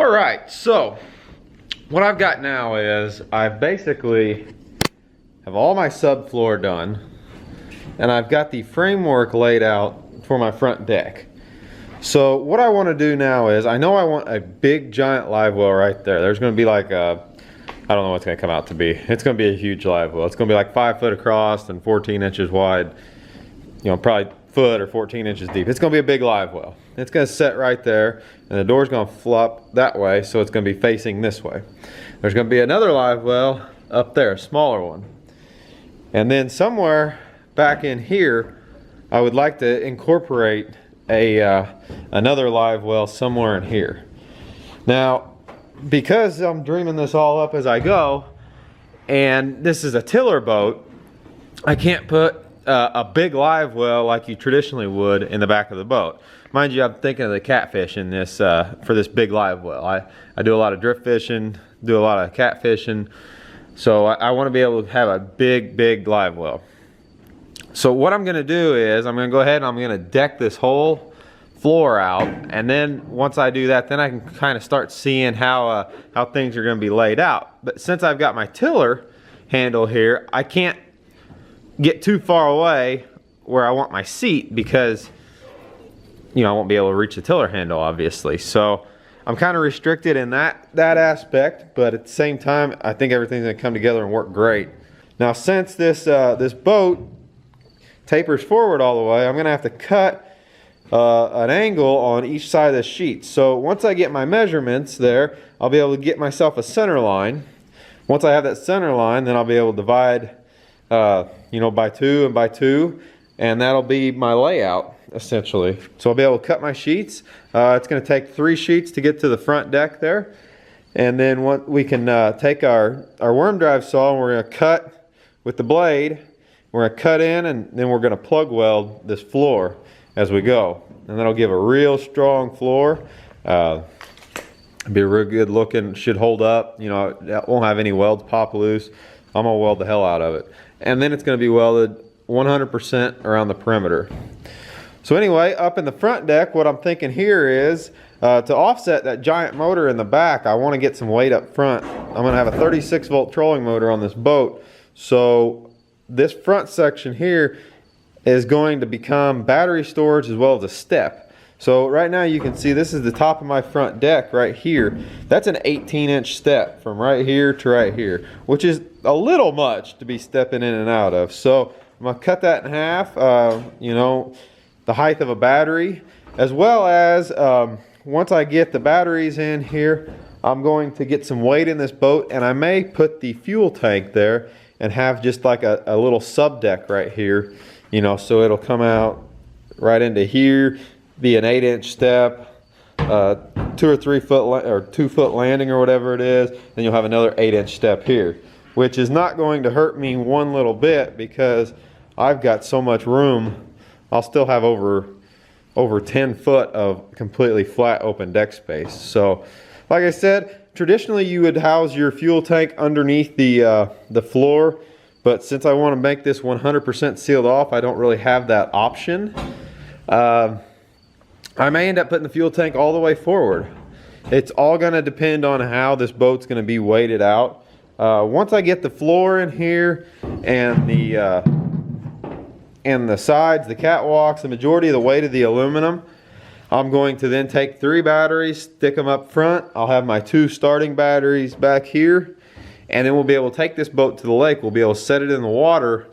All right, so what I've got now is I basically have all my subfloor done, and I've got the framework laid out for my front deck. So what I want to do now is, I know I want a big giant live well right there. There's going to be like a, I don't know what's going to come out to be. It's going to be a huge live well. It's going to be like 5 foot across and 14 inches wide. You know, probably foot or 14 inches deep. It's going to be a big live well. It's going to set right there, and the door's going to flop that way, so it's going to be facing this way. There's going to be another live well up there, a smaller one. And then somewhere back in here, I would like to incorporate another live well somewhere in here. Now, because I'm dreaming this all up as I go, and this is a tiller boat, I can't put a big live well like you traditionally would in the back of the boat. Mind you, I'm thinking of the catfish in this for this big live well. I do a lot of drift fishing, do a lot of catfishing, so I want to be able to have a big live well. So what I'm going to do is I'm going to go ahead and I'm going to deck this whole floor out, and then once I do that, then I can kind of start seeing how things are going to be laid out. But since I've got my tiller handle here, I can't get too far away where I want my seat, because you know I won't be able to reach the tiller handle, obviously. So I'm kind of restricted in that aspect, but at the same time I think everything's going to come together and work great. Now, since this boat tapers forward all the way, I'm going to have to cut an angle on each side of the sheet. So once I get my measurements there, I'll be able to get myself a center line. Once I have that center line, then I'll be able to divide you know, by 2 and by 2, and that'll be my layout essentially. So I'll be able to cut my sheets. It's going to take 3 sheets to get to the front deck there, and then we can take our worm drive saw, and we're going to cut with the blade. We're going to cut in, and then we're going to plug weld this floor as we go, and that'll give a real strong floor. Be real good looking, should hold up, you know, it won't have any welds pop loose. I'm gonna weld the hell out of it, and then it's going to be welded 100% around the perimeter. So anyway, up in the front deck, what I'm thinking here is to offset that giant motor in the back, I want to get some weight up front. I'm going to have a 36 volt trolling motor on this boat, so this front section here is going to become battery storage as well as a step. So right now you can see this is the top of my front deck right here. That's an 18-inch step from right here to right here, which is a little much to be stepping in and out of. So I'm going to cut that in half, you know, the height of a battery, as well as once I get the batteries in here, I'm going to get some weight in this boat, and I may put the fuel tank there and have just like a little sub deck right here, you know, so it'll come out right into here, be an 8-inch step, 2 or 3 foot or 2 foot landing or whatever it is. Then you'll have another 8-inch step here, which is not going to hurt me one little bit because I've got so much room. I'll still have over 10 foot of completely flat open deck space. So like I said, traditionally you would house your fuel tank underneath the floor, but since I want to make this 100% sealed off, I don't really have that option. I may end up putting the fuel tank all the way forward. It's all going to depend on how this boat's going to be weighted out. Once I get the floor in here and the sides, the catwalks, the majority of the weight of the aluminum, I'm going to then take 3 batteries, stick them up front. I'll have my 2 starting batteries back here, and then we'll be able to take this boat to the lake. We'll be able to set it in the water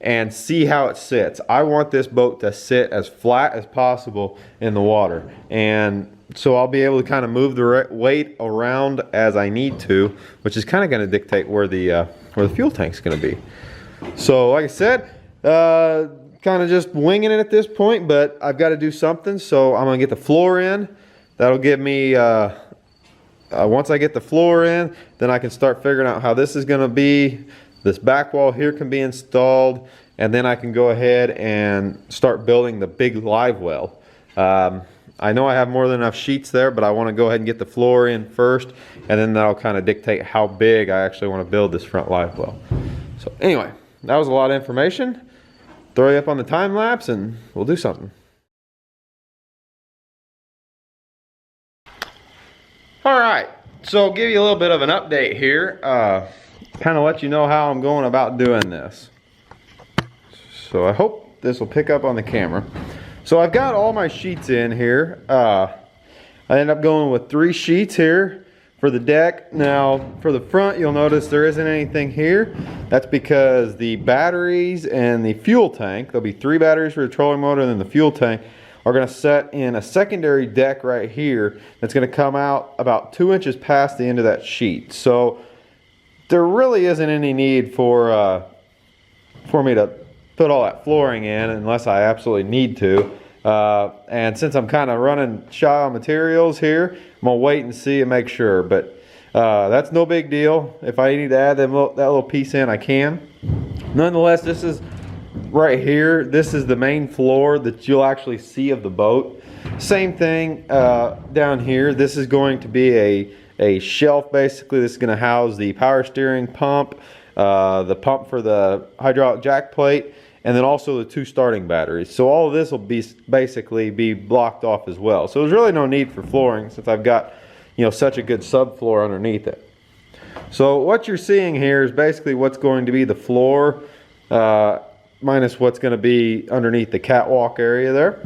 and see how it sits. I want this boat to sit as flat as possible in the water, and so I'll be able to kind of move the weight around as I need to, which is kind of going to dictate where the fuel tank's going to be. So like I said, kind of just winging it at this point, but I've got to do something, so I'm going to get the floor in. That'll give me, once I get the floor in, then I can start figuring out how this is going to be. This back wall here can be installed, and then I can go ahead and start building the big live well. I know I have more than enough sheets there, but I want to go ahead and get the floor in first, and then that'll kind of dictate how big I actually want to build this front live well. So anyway, that was a lot of information. Throw you up on the time lapse and we'll do something. All right, so I'll give you a little bit of an update here. Kind of let you know how I'm going about doing this. So I hope this will pick up on the camera. So I've got all my sheets in here. I end up going with 3 sheets here for the deck. Now for the front, you'll notice there isn't anything here. That's because the batteries and the fuel tank, there'll be 3 batteries for the trolling motor, and then the fuel tank are going to set in a secondary deck right here that's going to come out about 2 inches past the end of that sheet. So there really isn't any need for me to put all that flooring in unless I absolutely need to. And since I'm kind of running shy on materials here, I'm going to wait and see and make sure. But that's no big deal. If I need to add that little piece in, I can. Nonetheless, this is right here. This is the main floor that you'll actually see of the boat. Same thing down here. This is going to be a shelf basically. This is going to house the power steering pump, the pump for the hydraulic jack plate, and then also the 2 starting batteries. So all of this will be basically be blocked off as well. So there's really no need for flooring since I've got, you know, such a good subfloor underneath it. So what you're seeing here is basically what's going to be the floor minus what's going to be underneath the catwalk area there.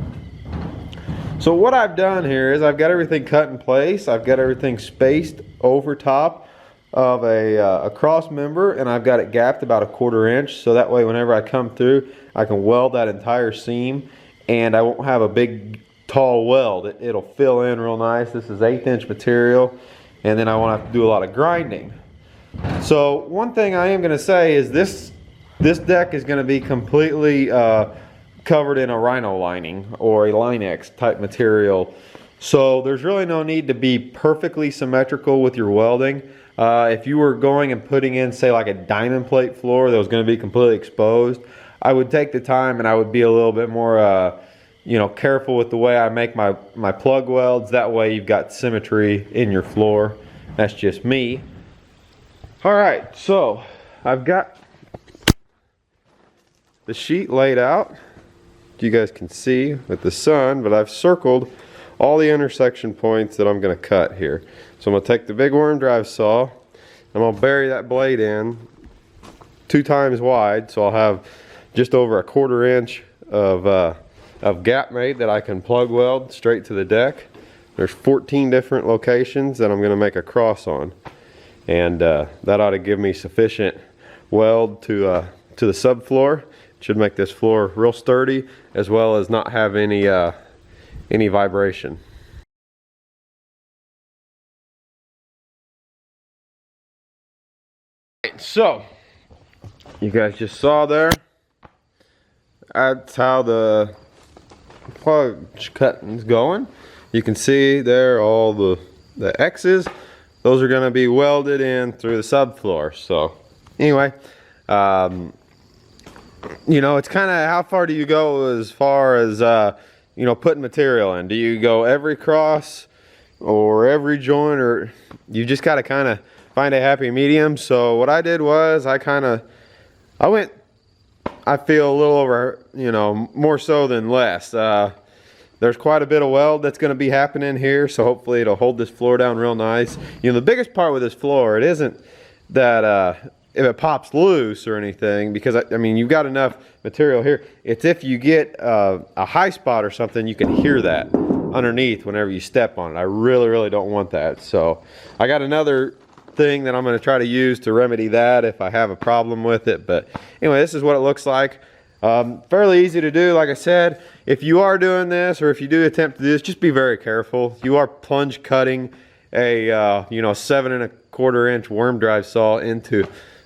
So what I've done here is I've got everything cut in place. I've got everything spaced over top of a cross member, and I've got it gapped about 1/4 inch, so that way whenever I come through I can weld that entire seam and I won't have a big tall weld. It'll fill in real nice. This is 1/8 inch material, and then I won't have to do a lot of grinding. So one thing I am going to say is this deck is going to be completely covered in a Rhino lining or a Line-X type material, so there's really no need to be perfectly symmetrical with your welding. If you were going and putting in, say, like a diamond plate floor that was going to be completely exposed, I would take the time and I would be a little bit more you know, careful with the way I make my plug welds. That way you've got symmetry in your floor. That's just me. All right, so I've got the sheet laid out. You guys can see with the sun, but I've circled all the intersection points that I'm going to cut here. So I'm going to take the big worm drive saw, I'm going to bury that blade in 2 times wide, so I'll have just over 1/4 inch of gap made that I can plug weld straight to the deck. There's 14 different locations that I'm going to make a cross on, and that ought to give me sufficient weld to the subfloor. Should make this floor real sturdy, as well as not have any vibration. So you guys just saw there, that's how the plug cutting's going. You can see there all the X's. Those are going to be welded in through the subfloor. So anyway, you know, it's kind of how far do you go as far as you know, putting material in. Do you go every cross or every joint, or you just got to kind of find a happy medium? So what I did was I went, I feel a little over, you know, more so than less. There's quite a bit of weld that's going to be happening here, so hopefully it'll hold this floor down real nice. You know, the biggest part with this floor, it isn't that if it pops loose or anything, because I mean, you've got enough material here. It's if you get a high spot or something, you can hear that underneath whenever you step on it. I really don't want that. So I got another thing that I'm going to try to use to remedy that if I have a problem with it. But anyway, this is what it looks like. Fairly easy to do. Like I said, if you are doing this, or if you do attempt to do this, just be very careful. You are plunge cutting a you know, 7 1/4 inch worm drive saw into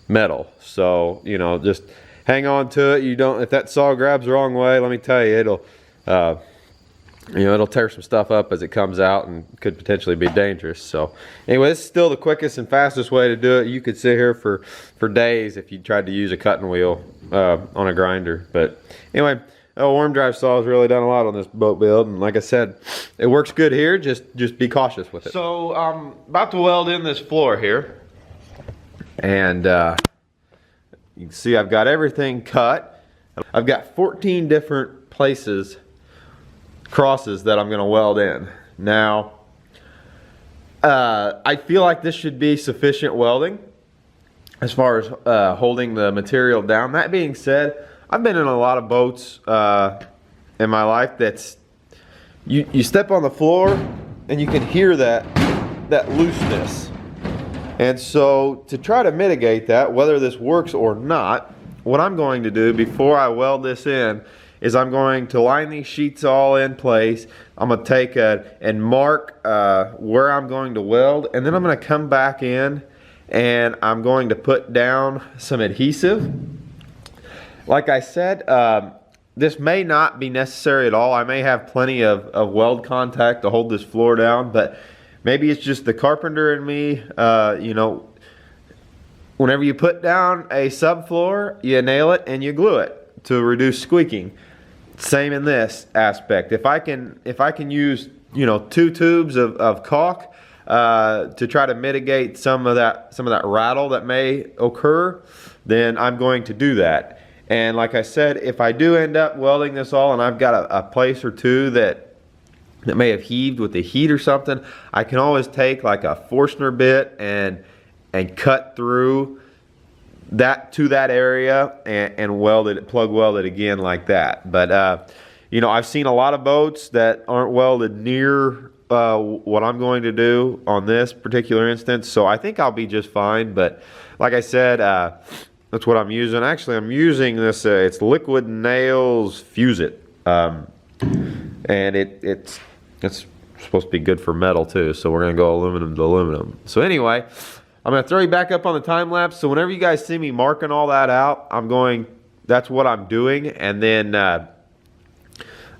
metal, so you know, just hang on to it. You don't, if that saw grabs the wrong way, let me tell you, it'll you know, it'll tear some stuff up as it comes out and could potentially be dangerous. So anyway, this is still the quickest and fastest way to do it. You could sit here for days if you tried to use a cutting wheel on a grinder. But anyway, a worm drive saw has really done a lot on this boat build, and like I said, it works good here. Just be cautious with it. So I'm about to weld in this floor here, and you can see I've got everything cut. I've got 14 different crosses that I'm going to weld in. Now I feel like this should be sufficient welding as far as holding the material down. That being said, I've been in a lot of boats in my life that's you step on the floor and you can hear that looseness. And so to try to mitigate that, whether this works or not, what I'm going to do before I weld this in is I'm going to line these sheets all in place. I'm going to take and mark where I'm going to weld, and then I'm going to come back in and I'm going to put down some adhesive. Like I said, this may not be necessary at all. I may have plenty of weld contact to hold this floor down, but maybe it's just the carpenter in me. You know, whenever you put down a subfloor, you nail it and you glue it to reduce squeaking. Same in this aspect. If I can use, you know, 2 tubes of caulk to try to mitigate some of that rattle that may occur, then I'm going to do that. And like I said, if I do end up welding this all and I've got a place or two that may have heaved with the heat or something, I can always take like a Forstner bit and cut through that to that area and weld it, plug weld it again like that. But you know, I've seen a lot of boats that aren't welded near what I'm going to do on this particular instance, so I think I'll be just fine. But like I said, that's what I'm using. Actually, I'm using this, it's Liquid Nails Fuse It, and it's supposed to be good for metal too, so we're gonna go aluminum to aluminum. So anyway, I'm gonna throw you back up on the time lapse, so whenever you guys see me marking all that out, that's what I'm doing, and then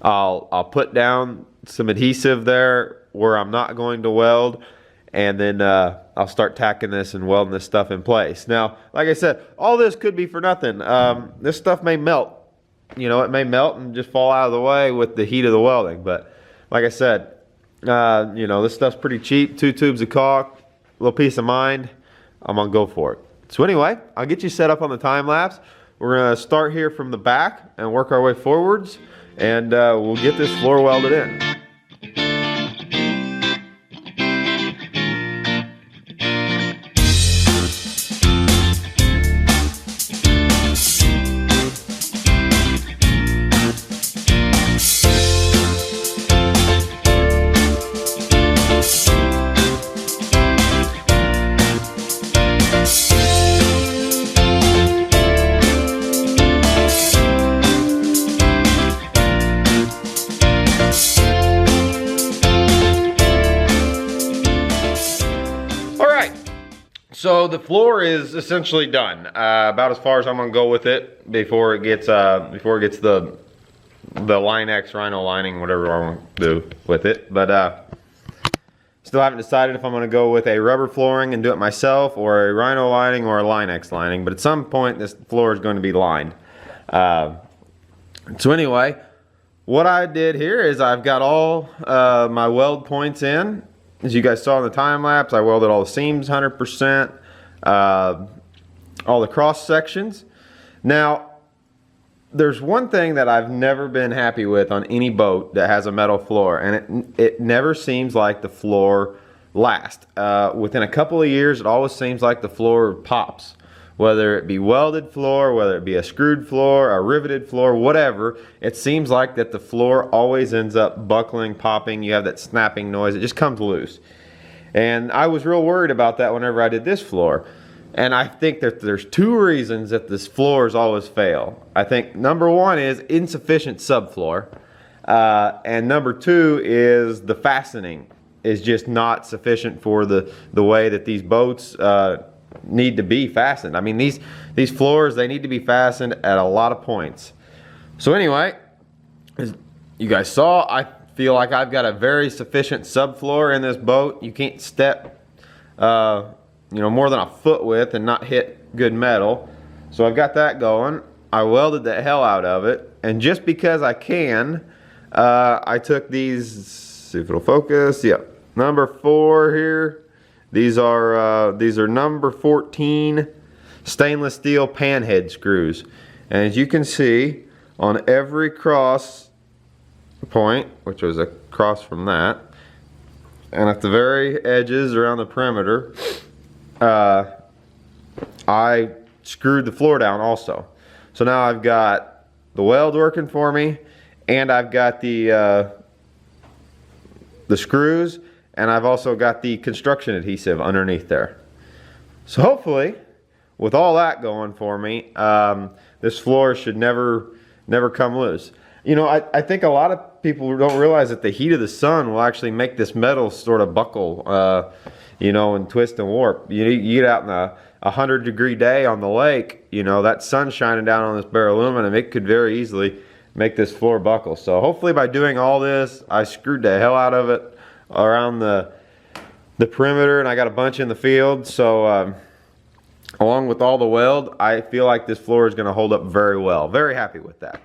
I'll put down some adhesive there where I'm not going to weld, and then I'll start tacking this and welding this stuff in place. Now, like I said, all this could be for nothing. This stuff may melt. You know, it may melt and just fall out of the way with the heat of the welding. But like I said, you know, this stuff's pretty cheap. 2 tubes of caulk, a little peace of mind. I'm gonna go for it. So anyway, I'll get you set up on the time lapse. We're gonna start here from the back and work our way forwards, and we'll get this floor welded in. So the floor is essentially done. About as far as I'm gonna go with it before it gets the Line-X Rhino lining, whatever I want to do with it. But still haven't decided if I'm gonna go with a rubber flooring and do it myself, or a Rhino lining, or a Line-X lining. But at some point, this floor is going to be lined. So anyway, what I did here is I've got all my weld points in. As you guys saw in the time lapse, I welded all the seams 100%, all the cross sections. Now, there's one thing that I've never been happy with on any boat that has a metal floor, and it never seems like the floor lasts. Within a couple of years, it always seems like the floor pops. Whether it be welded floor, whether it be a screwed floor, a riveted floor, whatever, it seems like that the floor always ends up buckling, popping. You have that snapping noise. It just comes loose. And I was real worried about that whenever I did this floor. And I think that there's 2 reasons that this floors always fail. I think number 1 is insufficient subfloor. And number 2 is the fastening is just not sufficient for the way that these boats need to be fastened. I mean, these floors, they need to be fastened at a lot of points. So anyway, as you guys saw, I feel like I've got a very sufficient subfloor in this boat. You can't step you know, more than a foot width and not hit good metal. So I've got that going. I welded the hell out of it, and just because I can, I took these, see if it'll focus, yeah, number 4 here. These are number 14 stainless steel panhead screws. And as you can see, on every cross point, which was across from that, and at the very edges around the perimeter, I screwed the floor down also. So now I've got the weld working for me, and I've got the screws, and I've also got the construction adhesive underneath there. So hopefully, with all that going for me, this floor should never come loose. You know, I think a lot of people don't realize that the heat of the sun will actually make this metal sort of buckle, you know, and twist and warp. You get out in a 100-degree day on the lake, you know, that sun shining down on this bare aluminum, it could very easily make this floor buckle. So hopefully by doing all this, I screwed the hell out of it around the perimeter, and I got a bunch in the field. So along with all the weld, I feel like this floor is going to hold up very well. Very happy with that.